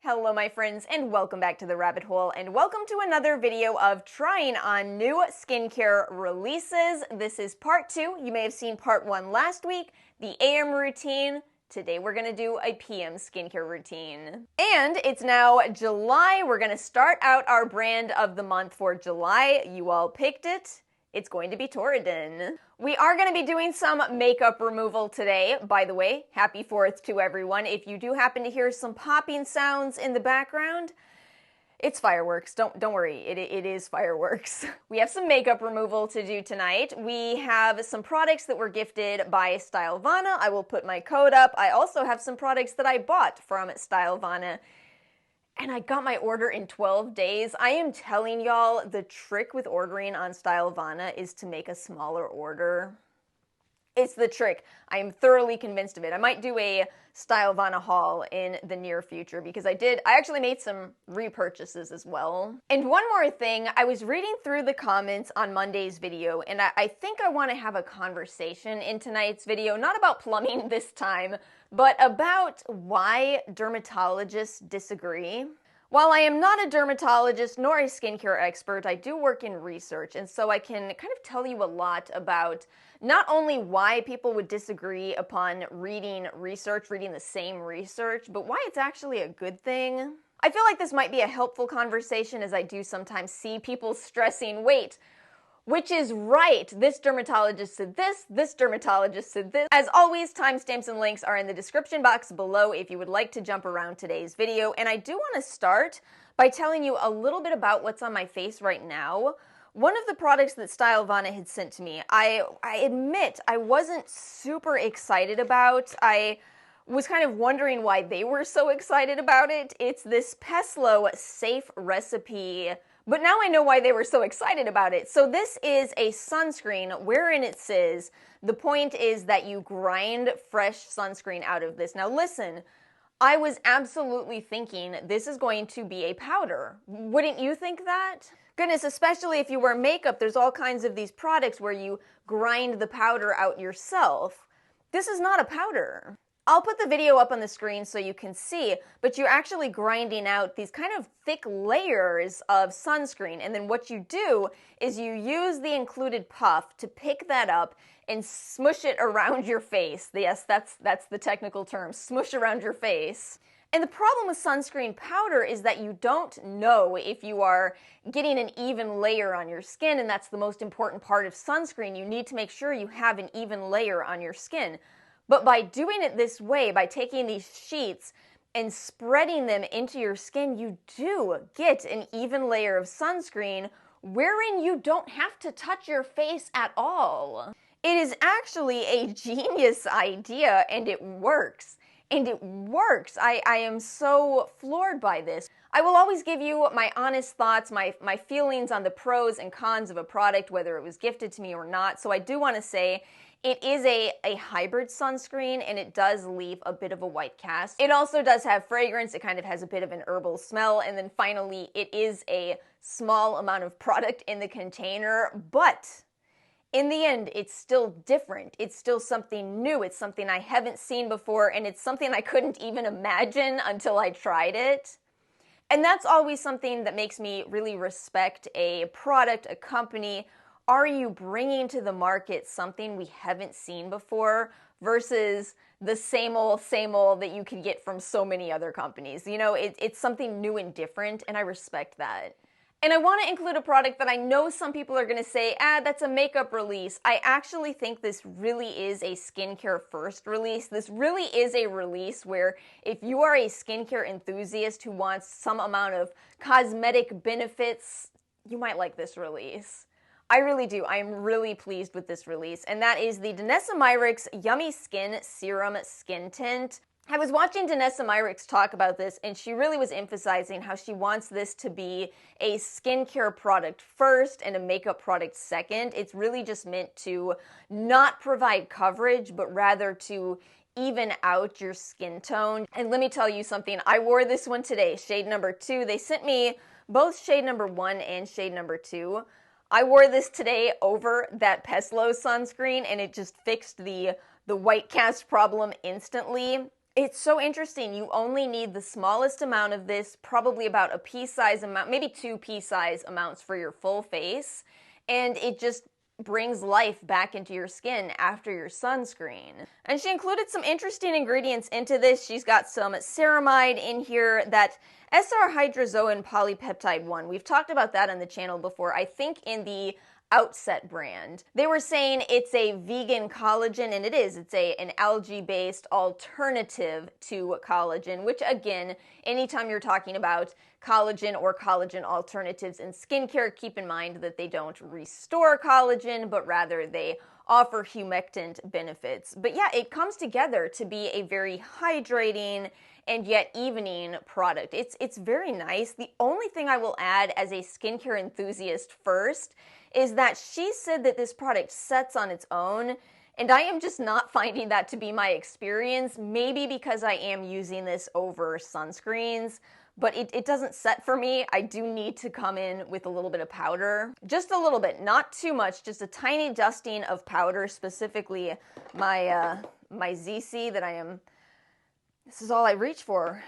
Hello my friends, and welcome back to the rabbit hole, and welcome to another video of trying on new skincare releases. This is part 2. You may have seen part 1 last week, the AM routine. Today we're going to do a PM skincare routine. And it's now July. We're going to start out our brand of the month for July. You all picked it. It's going to be Torriden. We are going to be doing some makeup removal today. By the way, happy 4th to everyone. If you do happen to hear some popping sounds in the background, it's fireworks. Don't worry, it is fireworks. We have some makeup removal to do tonight. We have some products that were gifted by Stylovana. I will put my code up. I also have some products that I bought from Stylovana. And I got my order in 12 days. I am telling y'all, the trick with ordering on Stylovana is to make a smaller order. It's the trick. I am thoroughly convinced of it. I might do a Stylovana haul in the near future because I actually made some repurchases as well. And one more thing, I was reading through the comments on Monday's video, and I think I want to have a conversation in tonight's video, not about plumbing this time, but about why dermatologists disagree. While I am not a dermatologist nor a skincare expert, I do work in research, and so I can kind of tell you a lot about not only why people would disagree upon reading research, reading the same research, but why it's actually a good thing. I feel like this might be a helpful conversation, as I do sometimes see people stressing, wait, which is right? This dermatologist said this dermatologist said this. As always, timestamps and links are in the description box below if you would like to jump around today's video. And I do want to start by telling you a little bit about what's on my face right now. One of the products that Stylovana had sent to me, I admit I wasn't super excited about. I was kind of wondering why they were so excited about it. It's this Pestlo Saferecipe. But now I know why they were so excited about it. So this is a sunscreen wherein it says the point is that you grind fresh sunscreen out of this. Now listen, I was absolutely thinking this is going to be a powder. Wouldn't you think that? Goodness, especially if you wear makeup, there's all kinds of these products where you grind the powder out yourself. This is not a powder. I'll put the video up on the screen so you can see, but you're actually grinding out these kind of thick layers of sunscreen, and then what you do is you use the included puff to pick that up and smush it around your face. Yes, that's the technical term, smush around your face. And the problem with sunscreen powder is that you don't know if you are getting an even layer on your skin, and that's the most important part of sunscreen. You need to make sure you have an even layer on your skin. But by doing it this way, by taking these sheets and spreading them into your skin, you do get an even layer of sunscreen wherein you don't have to touch your face at all. It is actually a genius idea, and it works. And it works. I am so floored by this. I will always give you my honest thoughts, my feelings on the pros and cons of a product, whether it was gifted to me or not. So I do want to say, it is a hybrid sunscreen, and it does leave a bit of a white cast. It also does have fragrance. It kind of has a bit of an herbal smell. And then finally, it is a small amount of product in the container, but in the end, it's still different. It's still something new. It's something I haven't seen before, and it's something I couldn't even imagine until I tried it. And that's always something that makes me really respect a product, a company. Are you bringing to the market something we haven't seen before versus the same old that you can get from so many other companies? You know, it's something new and different, and I respect that. And I want to include a product that I know some people are going to say, that's a makeup release. I actually think this really is a skincare first release. This really is a release where if you are a skincare enthusiast who wants some amount of cosmetic benefits, you might like this release. I really do. I am really pleased with this release, and that is the Danessa Myricks Yummy Skin Serum Skin Tint. I was watching Danessa Myricks talk about this, and she really was emphasizing how she wants this to be a skincare product first and a makeup product second. It's really just meant to not provide coverage, but rather to even out your skin tone. And let me tell you something, I wore this one today, shade number 2. They sent me both shade number 1 and shade number 2. I wore this today over that Pestlo sunscreen, and it just fixed the white cast problem instantly. It's so interesting. You only need the smallest amount of this, probably about a pea-size amount, maybe 2 pea-size amounts for your full face, and it just brings life back into your skin after your sunscreen. And she included some interesting ingredients into this. She's got some ceramide in here, that SR hydrozoan polypeptide one. We've talked about that on the channel before, I think in the Outset brand. They were saying it's a vegan collagen, and it is. It's an algae-based alternative to collagen, which again, anytime you're talking about collagen or collagen alternatives in skincare, keep in mind that they don't restore collagen, but rather they offer humectant benefits. But yeah, it comes together to be a very hydrating and yet evening product. It's very nice. The only thing I will add as a skincare enthusiast first is that she said that this product sets on its own, and I am just not finding that to be my experience, maybe because I am using this over sunscreens, but it doesn't set for me. I do need to come in with a little bit of powder. Just a little bit, not too much, just a tiny dusting of powder, specifically my ZC that I am, this is all I reach for.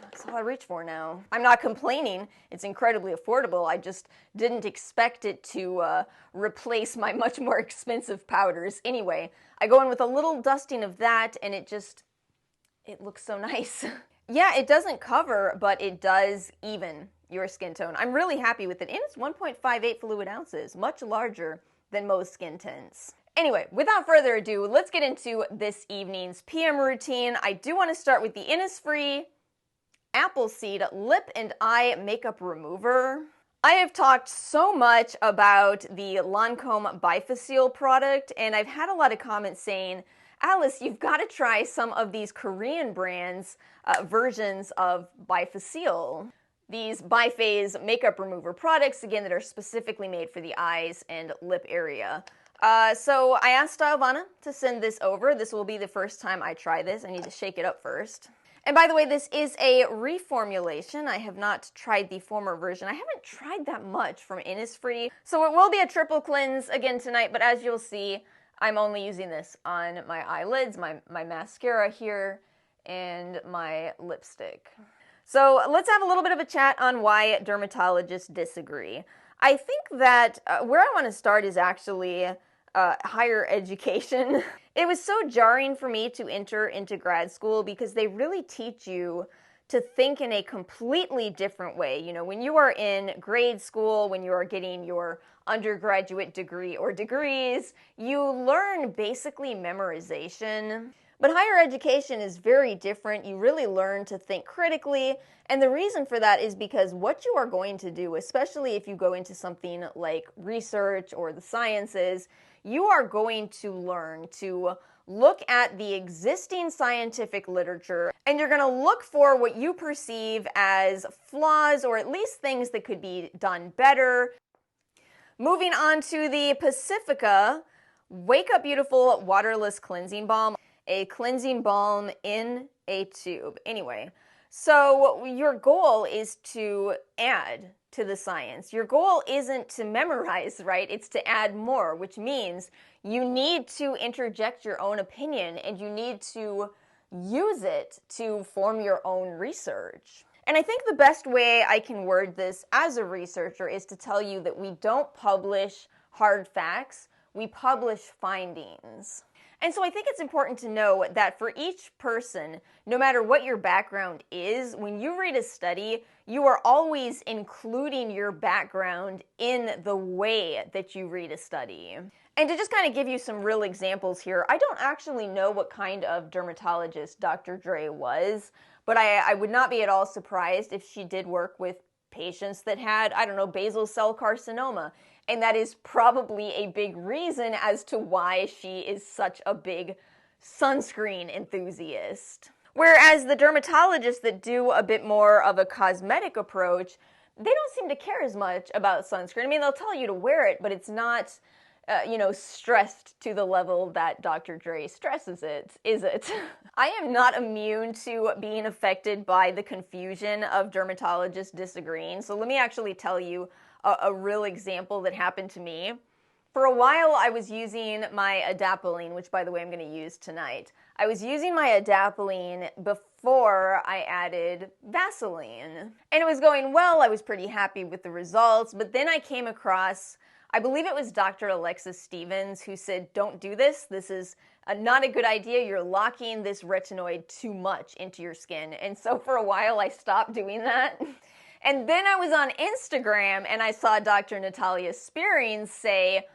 That's all I reach for now. I'm not complaining. It's incredibly affordable. I just didn't expect it to replace my much more expensive powders. Anyway, I go in with a little dusting of that, and it looks so nice. Yeah, it doesn't cover, but it does even your skin tone. I'm really happy with it, and it's 1.58 fluid ounces, much larger than most skin tints. Anyway, without further ado, let's get into this evening's PM routine. I do want to start with the Innisfree Appleseed Lip and Eye Makeup Remover. I have talked so much about the Lancome Bifacil product, and I've had a lot of comments saying, Alice, you've got to try some of these Korean brands' versions of Bifacil. These biphase makeup remover products, again, that are specifically made for the eyes and lip area. So I asked Stylovana to send this over. This will be the first time I try this. I need to shake it up first. And by the way, this is a reformulation. I have not tried the former version. I haven't tried that much from Innisfree. So it will be a triple cleanse again tonight, but as you'll see, I'm only using this on my eyelids, my mascara here, and my lipstick. So let's have a little bit of a chat on why dermatologists disagree. I think that where I want to start is actually higher education. It was so jarring for me to enter into grad school because they really teach you to think in a completely different way. You know, when you are in grade school, when you are getting your undergraduate degree or degrees, you learn basically memorization. But higher education is very different. You really learn to think critically, and the reason for that is because what you are going to do, especially if you go into something like research or the sciences, you are going to learn to look at the existing scientific literature, and you're going to look for what you perceive as flaws or at least things that could be done better. Moving on to the Pacifica Wake Up Beautiful Waterless Cleansing Balm. A cleansing balm in a tube. Anyway, so your goal is to add to the science. Your goal isn't to memorize, right? It's to add more, which means you need to interject your own opinion and you need to use it to form your own research. And I think the best way I can word this as a researcher is to tell you that we don't publish hard facts, we publish findings. And so I think it's important to know that for each person, no matter what your background is, when you read a study, you are always including your background in the way that you read a study. And to just kind of give you some real examples here, I don't actually know what kind of dermatologist Dr. Dre was, but I would not be at all surprised if she did work with patients that had, I don't know, basal cell carcinoma. And that is probably a big reason as to why she is such a big sunscreen enthusiast. Whereas the dermatologists that do a bit more of a cosmetic approach, they don't seem to care as much about sunscreen. I mean, they'll tell you to wear it, but it's not, stressed to the level that Dr. Dre stresses it, is it? I am not immune to being affected by the confusion of dermatologists disagreeing. So let me actually tell you a real example that happened to me. For a while, I was using my Adapalene, which, by the way, I'm going to use tonight. I was using my Adapalene before I added Vaseline. And it was going well, I was pretty happy with the results, but then I came across, I believe it was Dr. Alexis Stevens who said, don't do this. This is not a good idea. You're locking this retinoid too much into your skin. And so for a while I stopped doing that. And then I was on Instagram and I saw Dr. Natalia Spearing say,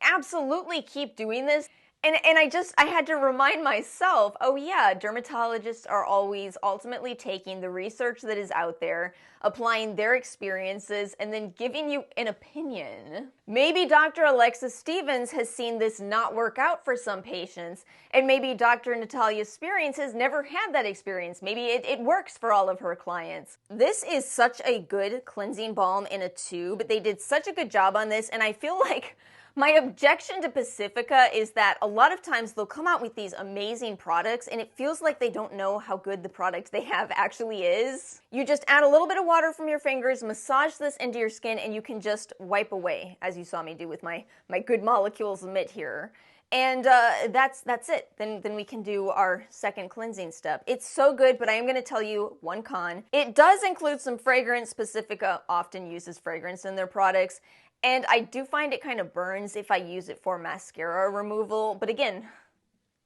absolutely keep doing this. And I had to remind myself, oh yeah, dermatologists are always ultimately taking the research that is out there, applying their experiences, and then giving you an opinion. Maybe Dr. Alexis Stevens has seen this not work out for some patients, and maybe Dr. Natalia Spearing has never had that experience. Maybe it works for all of her clients. This is such a good cleansing balm in a tube. They did such a good job on this, and I feel like my objection to Pacifica is that a lot of times they'll come out with these amazing products and it feels like they don't know how good the product they have actually is. You just add a little bit of water from your fingers, massage this into your skin, and you can just wipe away, as you saw me do with my Good Molecules mitt here. And that's it. Then we can do our second cleansing step. It's so good, but I am going to tell you one con. It does include some fragrance. Pacifica often uses fragrance in their products. And I do find it kind of burns if I use it for mascara removal. But again,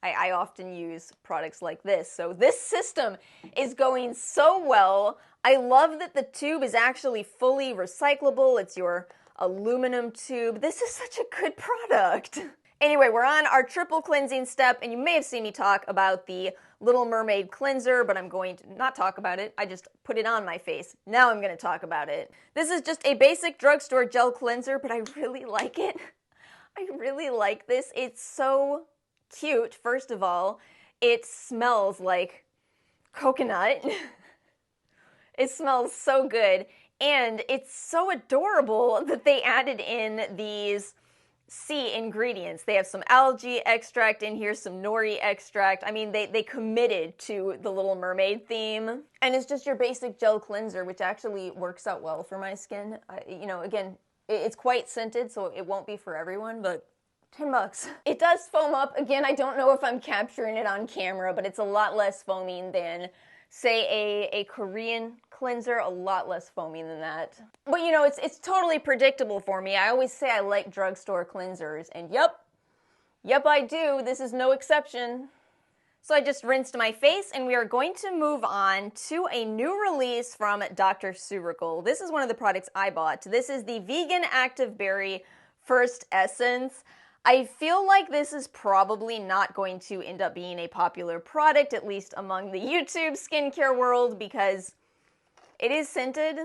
I often use products like this. So this system is going so well. I love that the tube is actually fully recyclable. It's your aluminum tube. This is such a good product. Anyway, we're on our triple cleansing step, and you may have seen me talk about the Little Mermaid cleanser, but I'm going to not talk about it. I just put it on my face. Now I'm going to talk about it. This is just a basic drugstore gel cleanser, but I really like it. I really like this. It's so cute, first of all. It smells like coconut. It smells so good, and it's so adorable that they added in these sea ingredients. They have some algae extract in here, some nori extract. I mean, they committed to the Little Mermaid theme. And it's just your basic gel cleanser, which actually works out well for my skin. You know, again, it's quite scented, so it won't be for everyone, but $10. It does foam up. Again, I don't know if I'm capturing it on camera, but it's a lot less foaming than, say, a Korean cleanser, a lot less foamy than that. But you know, it's totally predictable for me. I always say I like drugstore cleansers, and yep, I do. This is no exception. So I just rinsed my face, and we are going to move on to a new release from Dr. Ceuracle. This is one of the products I bought. This is the Vegan Active Berry First Essence. I feel like this is probably not going to end up being a popular product, at least among the YouTube skincare world, because it is scented.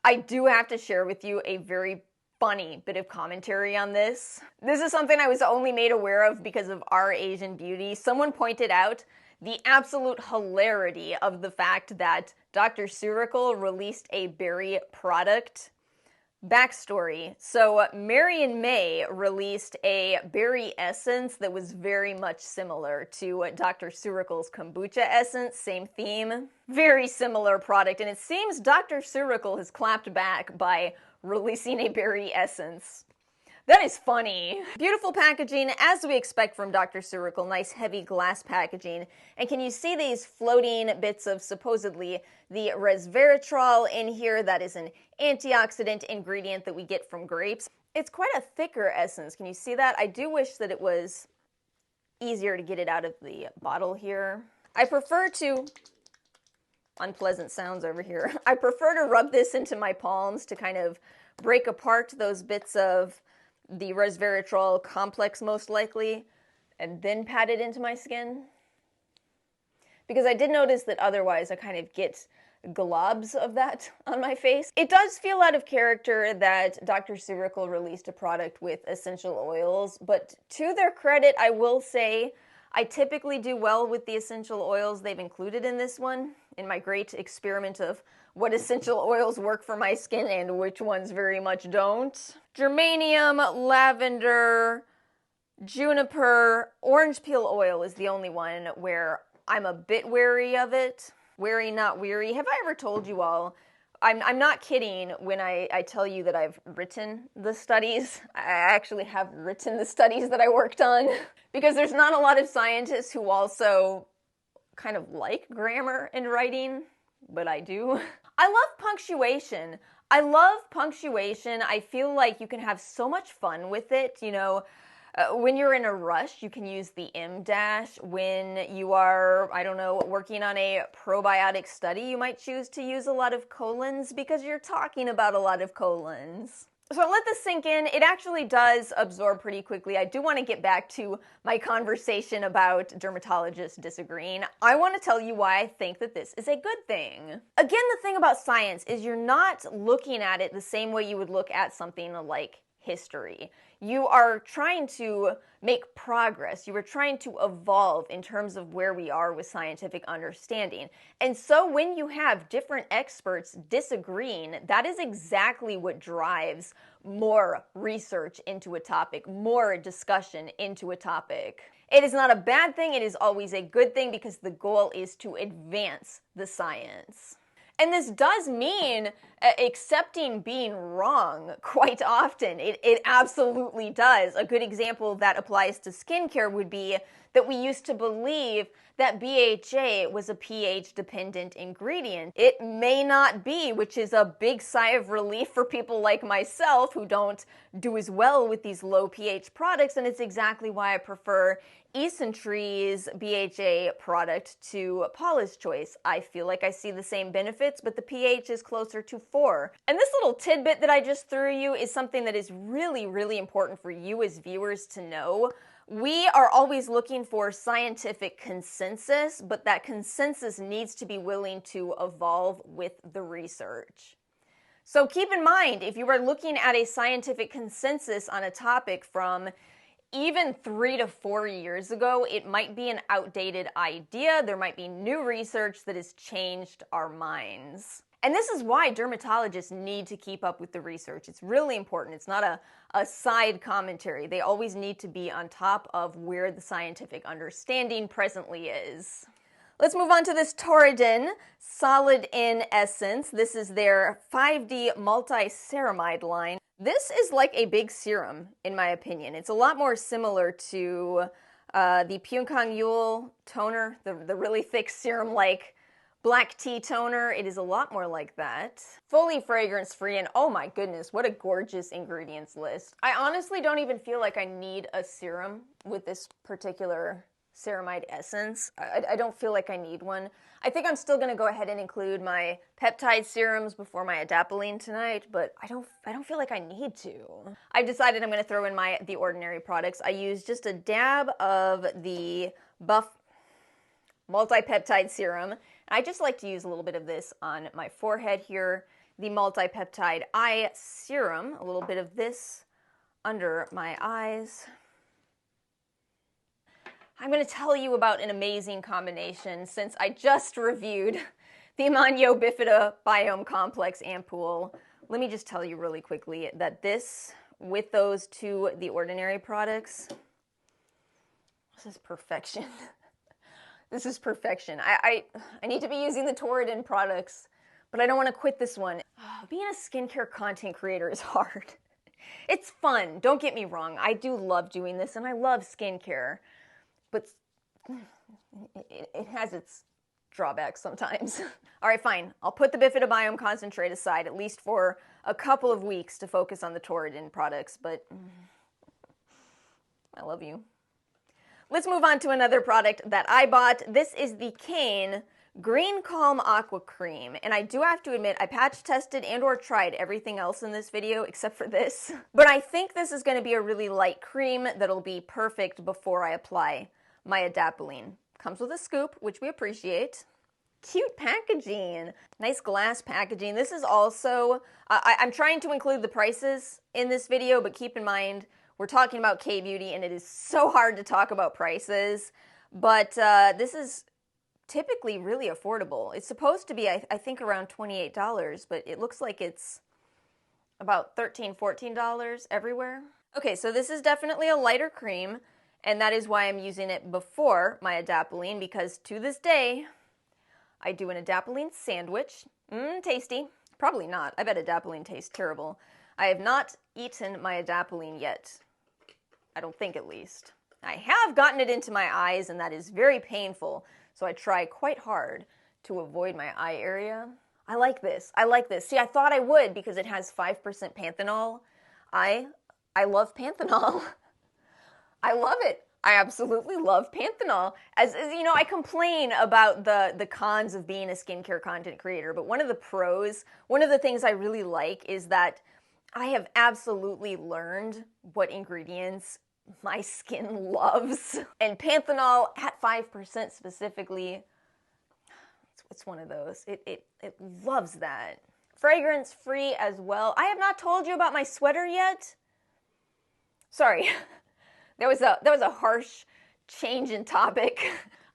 I do have to share with you a very funny bit of commentary on this. This is something I was only made aware of because of Our Asian Beauty. Someone pointed out the absolute hilarity of the fact that Dr. Ceuracle released a berry product. Backstory. So Mary and May released a berry essence that was very much similar to Dr. Ceuracle's kombucha essence, same theme. Very similar product, and it seems Dr. Ceuracle has clapped back by releasing a berry essence. That is funny. Beautiful packaging, as we expect from Dr. Ceuracle. Nice heavy glass packaging. And can you see these floating bits of supposedly the resveratrol in here? That is an antioxidant ingredient that we get from grapes. It's quite a thicker essence. Can you see that? I do wish that it was easier to get it out of the bottle here. I prefer to, unpleasant sounds over here. I prefer to rub this into my palms to kind of break apart those bits of the resveratrol complex, most likely, and then pat it into my skin. Because I did notice that otherwise I kind of get globs of that on my face. It does feel out of character that Dr. Ceuracle released a product with essential oils, but to their credit, I will say I typically do well with the essential oils they've included in this one, in my great experiment of what essential oils work for my skin and which ones very much don't. Germanium, lavender, juniper, orange peel oil is the only one where I'm a bit wary of it. Wary, not weary. Have I ever told you all I'm not kidding when I tell you that I've written the studies. I actually have written the studies that I worked on because there's not a lot of scientists who also kind of like grammar and writing, but I do. I love punctuation. I love punctuation. I feel like you can have so much fun with it, you know. When you're in a rush, you can use the em dash. When you are, I don't know, working on a probiotic study, you might choose to use a lot of colons because you're talking about a lot of colons. So let this sink in. It actually does absorb pretty quickly. I do want to get back to my conversation about dermatologists disagreeing. I want to tell you why I think that this is a good thing. Again, the thing about science is you're not looking at it the same way you would look at something like history. You are trying to make progress. You are trying to evolve in terms of where we are with scientific understanding. And so when you have different experts disagreeing, that is exactly what drives more research into a topic, more discussion into a topic. It is not a bad thing. It is always a good thing because the goal is to advance the science. And this does mean accepting being wrong quite often. It absolutely does. A good example that applies to skincare would be that we used to believe that BHA was a pH-dependent ingredient. It may not be, which is a big sigh of relief for people like myself who don't do as well with these low pH products, and it's exactly why I prefer Innisfree's BHA product to Paula's Choice. I feel like I see the same benefits, but the pH is closer to 4. And this little tidbit that I just threw you is something that is really, really important for you as viewers to know. We are always looking for scientific consensus, but that consensus needs to be willing to evolve with the research. So keep in mind, if you are looking at a scientific consensus on a topic from even 3 to 4 years ago, it might be an outdated idea. There might be new research that has changed our minds. And this is why dermatologists need to keep up with the research. It's really important. It's not a side commentary. They always need to be on top of where the scientific understanding presently is. Let's move on to this Torriden Solid in Essence. This is their 5D Multi-Ceramide line. This is like a big serum, in my opinion. It's a lot more similar to the Pyunkang Yul toner, the really thick serum-like black tea toner. It is a lot more like that. Fully fragrance-free, and oh my goodness, what a gorgeous ingredients list. I honestly don't even feel like I need a serum with this particular ceramide essence. I don't feel like I need one. I think I'm still gonna go ahead and include my peptide serums before my Adapalene tonight, but I don't feel like I need to. I've decided I'm gonna throw in the ordinary products. I use just a dab of the Buff Multi-Peptide Serum. I just like to use a little bit of this on my forehead here. The Multi-Peptide Eye Serum, a little bit of this under my eyes. I'm going to tell you about an amazing combination since I just reviewed the Manyo Bifida Biome Complex Ampoule. Let me just tell you really quickly that this, with those two, the ordinary products, this is perfection. This is perfection. I need to be using the Torriden products, but I don't want to quit this one. Being a skincare content creator is hard. It's fun, don't get me wrong. I do love doing this, and I love skincare. But it has its drawbacks sometimes. All right, fine. I'll put the Bifida Biome Concentrate aside, at least for a couple of weeks, to focus on the Torriden products, but I love you. Let's move on to another product that I bought. This is the Kaine Green Calm Aqua Cream. And I do have to admit, I patch tested and or tried everything else in this video except for this. But I think this is going to be a really light cream that'll be perfect before I apply my Adapalene. Comes with a scoop, which we appreciate. Cute packaging. Nice glass packaging. This is also, I'm trying to include the prices in this video, but keep in mind, we're talking about K-Beauty and it is so hard to talk about prices. But this is typically really affordable. It's supposed to be, I think, around $28, but it looks like it's about $13, $14 everywhere. Okay, so this is definitely a lighter cream, and that is why I'm using it before my Adapalene, because to this day, I do an Adapalene sandwich. Tasty. Probably not. I bet Adapalene tastes terrible. I have not eaten my Adapalene yet. I don't think, at least. I have gotten it into my eyes, and that is very painful, so I try quite hard to avoid my eye area. I like this. I like this. See, I thought I would because it has 5% panthenol. I love panthenol. I love it. I absolutely love panthenol. As you know, I complain about the cons of being a skincare content creator, but one of the pros, one of the things I really like is that I have absolutely learned what ingredients my skin loves. And panthenol at 5% specifically, it's one of those. It loves that. Fragrance free as well. I have not told you about my sweater yet. Sorry. That was a harsh change in topic.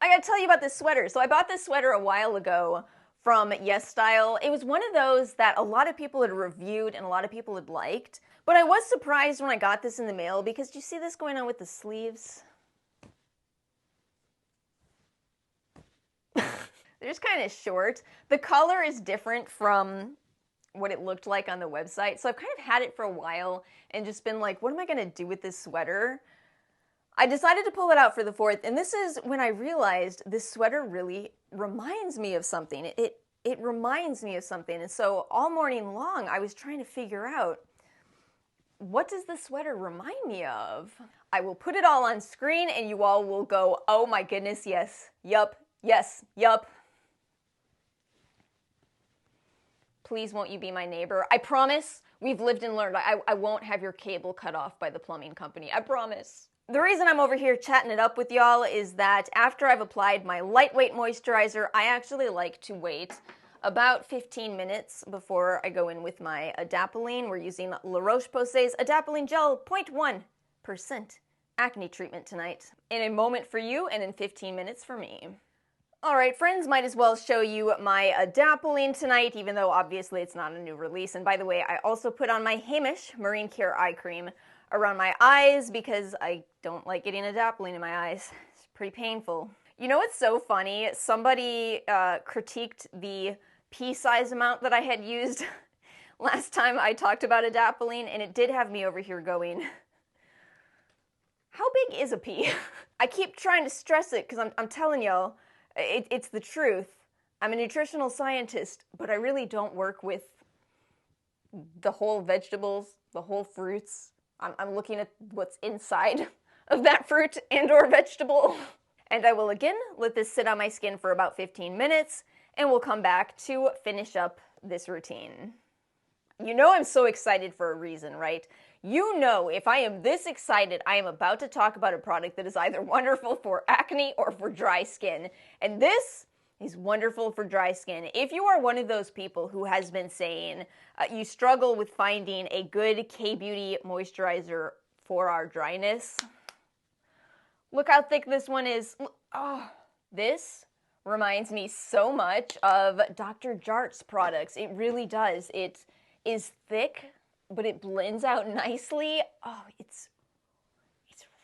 I gotta tell you about this sweater. So I bought this sweater a while ago from Yes Style. It was one of those that a lot of people had reviewed and a lot of people had liked. But I was surprised when I got this in the mail because do you see this going on with the sleeves? They're just kind of short. The color is different from what it looked like on the website. So I've kind of had it for a while and just been like, what am I gonna do with this sweater? I decided to pull it out for the 4th, and this is when I realized this sweater really reminds me of something. It reminds me of something, and so all morning long I was trying to figure out, what does this sweater remind me of? I will put it all on screen and you all will go, oh my goodness, yes, yup, yes, yup. Please won't you be my neighbor? I promise, we've lived and learned. I won't have your cable cut off by the plumbing company, I promise. The reason I'm over here chatting it up with y'all is that after I've applied my lightweight moisturizer, I actually like to wait about 15 minutes before I go in with my Adapalene. We're using La Roche-Posay's Adapalene Gel 0.1% acne treatment tonight. In a moment for you and in 15 minutes for me. Alright friends, might as well show you my Adapalene tonight, even though obviously it's not a new release. And by the way, I also put on my Hamish Marine Care Eye Cream around my eyes because I don't like getting Adapalene in my eyes. It's pretty painful. You know what's so funny? Somebody critiqued the pea size amount that I had used last time I talked about Adapalene, and it did have me over here going, how big is a pea? I keep trying to stress it because I'm telling y'all, it's the truth. I'm a nutritional scientist, but I really don't work with the whole vegetables, the whole fruits. I'm looking at what's inside of that fruit and or vegetable. And I will again let this sit on my skin for about 15 minutes and we'll come back to finish up this routine. You know I'm so excited for a reason, right? You know if I am this excited, I am about to talk about a product that is either wonderful for acne or for dry skin. And this is wonderful for dry skin. If you are one of those people who has been saying you struggle with finding a good kbeauty moisturizer for our dryness, look how thick this one is. Oh, this reminds me so much of Dr. Jart's products. It really does. It is thick, but it blends out nicely. Oh, it's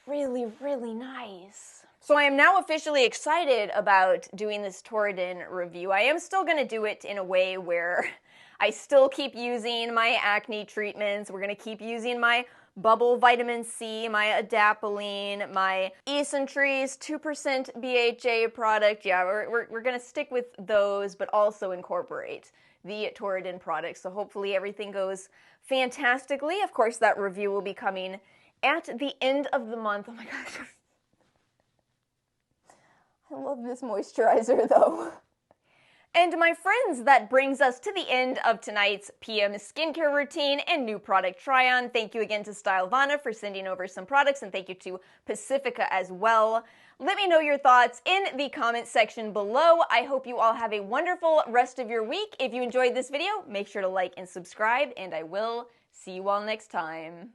really, really nice. So I am now officially excited about doing this Torriden review. I am still going to do it in a way where I still keep using my acne treatments. We're going to keep using my Bubble Vitamin C, my Adapalene, my Innisfree's 2% BHA product. Yeah, we're going to stick with those, but also incorporate the Torriden products. So hopefully everything goes fantastically. Of course, that review will be coming at the end of the month. Oh my gosh. I love this moisturizer though. And my friends, that brings us to the end of tonight's PM skincare routine and new product try-on. Thank you again to Stylevana for sending over some products, and thank you to Pacifica as well. Let me know your thoughts in the comment section below. I hope you all have a wonderful rest of your week. If you enjoyed this video, make sure to like and subscribe, and I will see you all next time.